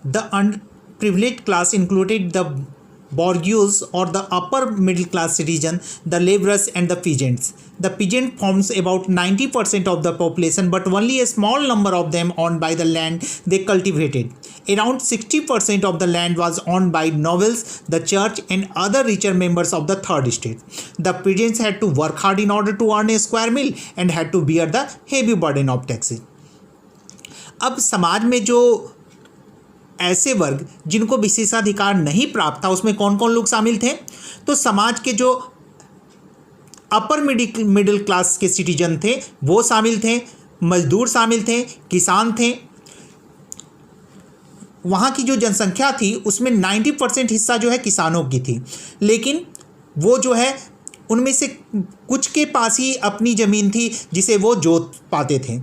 The unprivileged class included the bourgeois or the upper middle class citizen, the laborers and the peasants. The peasant forms about 90% of the population, but only a small number of them owned by the land they cultivated. Around 60% of the land was owned by nobles, the church and other richer members of the third estate. The peasants had to work hard in order to earn a square meal and had to bear the heavy burden of taxes. अब समाज में जो ऐसे वर्ग जिनको विशेषाधिकार नहीं प्राप्त था उसमें कौन कौन लोग शामिल थे? तो समाज के जो अपर मिडिल क्लास के सिटीजन थे वो शामिल थे, मजदूर शामिल थे, किसान थे। वहाँ की जो जनसंख्या थी उसमें 90% हिस्सा जो है किसानों की थी, लेकिन वो जो है उनमें से कुछ के पास ही अपनी ज़मीन थी जिसे वो जोत पाते थे।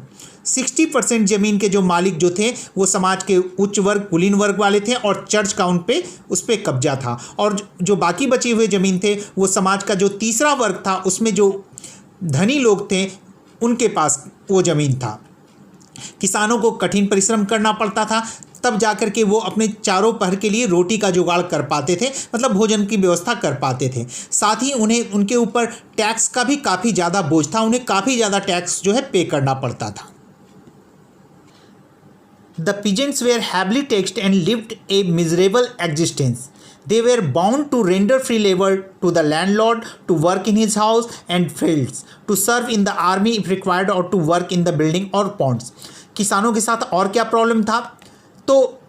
60% ज़मीन के जो मालिक जो थे वो समाज के उच्च वर्ग कुलीन वर्ग वाले थे और चर्च का उन पे उस पर कब्जा था, और जो बाकी बचे हुए ज़मीन थे वो समाज का जो तीसरा वर्ग था उसमें जो धनी लोग थे उनके पास वो ज़मीन था। किसानों को कठिन परिश्रम करना पड़ता था, तब जाकर के वो अपने चारों पहर के लिए रोटी का जुगाड़ कर पाते थे, मतलब भोजन की व्यवस्था कर पाते थे। साथ ही उन्हें उनके ऊपर टैक्स का भी काफ़ी ज़्यादा बोझ था, उन्हें काफ़ी ज़्यादा टैक्स जो है पे करना पड़ता था। The peasants were heavily taxed and lived a miserable existence. They were bound to render free labor to the landlord, to work in his house and fields, to serve in the army if required, or to work in the building or ponds. किसानों के साथ और क्या problem था? तो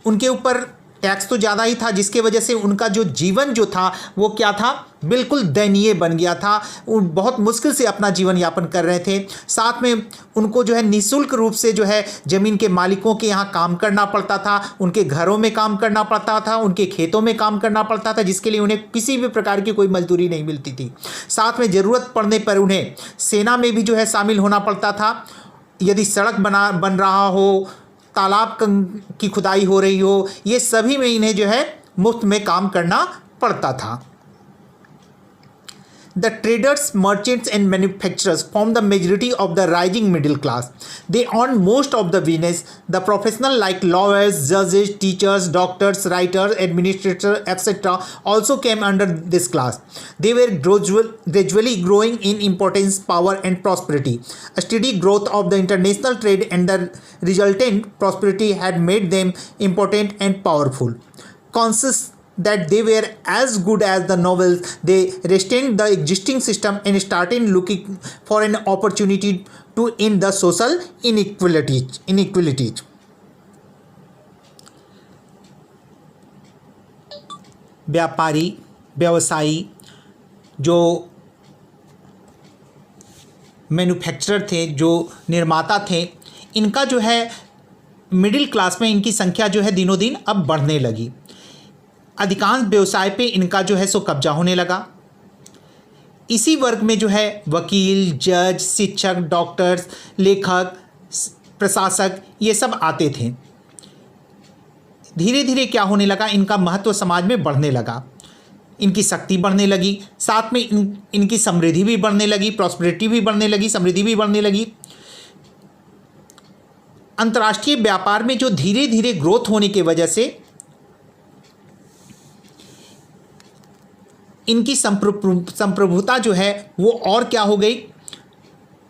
उनके ऊपर tax तो ज़्यादा ही था, जिसके वजह से उनका जो जीवन जो था वो क्या था, बिल्कुल दयनीय बन गया था। वो बहुत मुश्किल से अपना जीवन यापन कर रहे थे। साथ में उनको जो है निःशुल्क रूप से जो है ज़मीन के मालिकों के यहाँ काम करना पड़ता था, उनके घरों में काम करना पड़ता था, उनके खेतों में काम करना पड़ता था, जिसके लिए उन्हें किसी भी प्रकार की कोई मजदूरी नहीं मिलती थी। साथ में ज़रूरत पड़ने पर उन्हें सेना में भी जो है शामिल होना पड़ता था। यदि सड़क बन रहा हो, तालाब की खुदाई हो रही हो, ये सभी में इन्हें जो है मुफ्त में काम करना पड़ता था। The traders, merchants and manufacturers form the majority of the rising middle class. They own most of the business. The professional like lawyers, judges, teachers, doctors, writers, administrators, etc. also came under this class. They were gradually growing in importance, power and prosperity. A steady growth of the international trade and the resultant prosperity had made them important and powerful. Conscious that they were as good as the nobles, they restrained the existing system and started looking for an opportunity to end the social inequalities. व्यापारी, व्यवसायी, जो manufacturer थे, जो निर्माता थे, इनका जो है मिडिल क्लास में इनकी संख्या जो है दिनों दिन अब बढ़ने लगी। अधिकांश व्यवसाय पे इनका जो है सो कब्जा होने लगा। इसी वर्ग में जो है वकील, जज, शिक्षक, डॉक्टर्स, लेखक, प्रशासक ये सब आते थे। धीरे धीरे क्या होने लगा, इनका महत्व समाज में बढ़ने लगा, इनकी शक्ति बढ़ने लगी, साथ में इनकी समृद्धि भी बढ़ने लगी, प्रॉस्पेरिटी भी बढ़ने लगी, समृद्धि भी बढ़ने लगी। अंतर्राष्ट्रीय व्यापार में जो धीरे धीरे ग्रोथ होने की वजह से इनकी संप्रभुता जो है वो और क्या हो गई,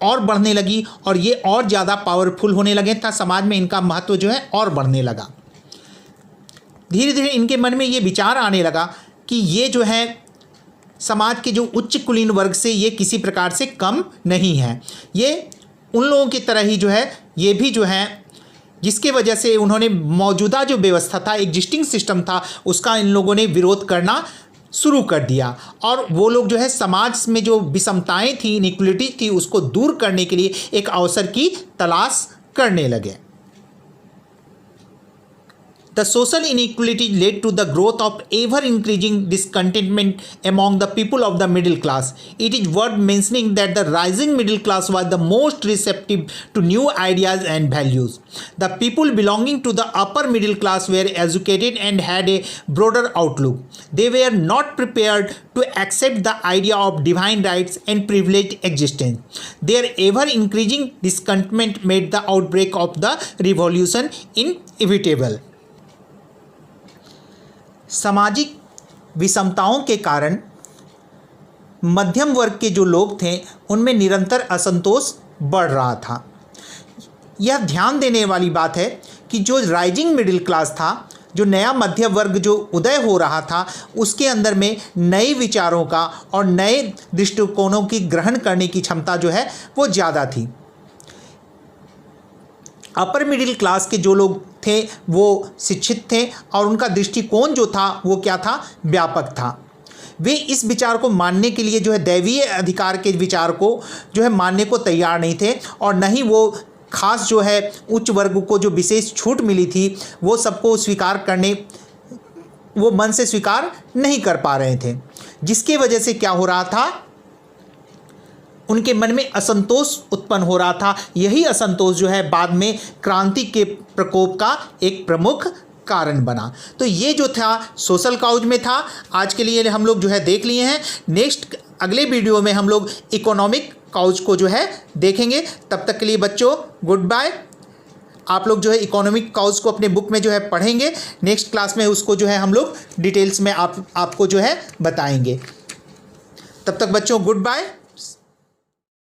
और बढ़ने लगी, और ये और ज़्यादा पावरफुल होने लगे था। समाज में इनका महत्व जो है और बढ़ने लगा। धीरे धीरे इनके मन में ये विचार आने लगा कि ये जो है समाज के जो उच्च कुलीन वर्ग से ये किसी प्रकार से कम नहीं है, ये उन लोगों की तरह ही जो है ये भी जो है, जिसके वजह से उन्होंने मौजूदा जो व्यवस्था था, एग्जिस्टिंग सिस्टम था, उसका इन लोगों ने विरोध करना शुरू कर दिया। और वो लोग जो है समाज में जो विषमताएं थी, इनइक्वलिटी थी, उसको दूर करने के लिए एक अवसर की तलाश करने लगे। The social inequality led to the growth of ever-increasing discontentment among the people of the middle class. It is worth mentioning that the rising middle class was the most receptive to new ideas and values. The people belonging to the upper middle class were educated and had a broader outlook. They were not prepared to accept the idea of divine rights and privileged existence. Their ever-increasing discontentment made the outbreak of the revolution inevitable. सामाजिक विषमताओं के कारण मध्यम वर्ग के जो लोग थे उनमें निरंतर असंतोष बढ़ रहा था। यह ध्यान देने वाली बात है कि जो राइजिंग मिडिल क्लास था, जो नया मध्य वर्ग जो उदय हो रहा था, उसके अंदर में नए विचारों का और नए दृष्टिकोणों की ग्रहण करने की क्षमता जो है वो ज़्यादा थी। अपर मिडिल क्लास के जो लोग थे वो शिक्षित थे और उनका दृष्टिकोण जो था वो क्या था, व्यापक था। वे इस विचार को मानने के लिए जो है दैवीय अधिकार के विचार को जो है मानने को तैयार नहीं थे, और न ही वो खास जो है उच्च वर्ग को जो विशेष छूट मिली थी वो सबको स्वीकार करने, वो मन से स्वीकार नहीं कर पा रहे थे, जिसके वजह से क्या हो रहा था, उनके मन में असंतोष उत्पन्न हो रहा था। यही असंतोष जो है बाद में क्रांति के प्रकोप का एक प्रमुख कारण बना। तो ये जो था सोशल काउज में था। आज के लिए हम लोग जो है देख लिए हैं। नेक्स्ट अगले वीडियो में हम लोग इकोनॉमिक काउज को जो है देखेंगे। तब तक के लिए बच्चों गुड बाय। आप लोग जो है इकोनॉमिक काउज को अपने बुक में जो है पढ़ेंगे। नेक्स्ट क्लास में उसको जो है हम लोग डिटेल्स में आपको जो है बताएंगे। तब तक बच्चों गुड बाय।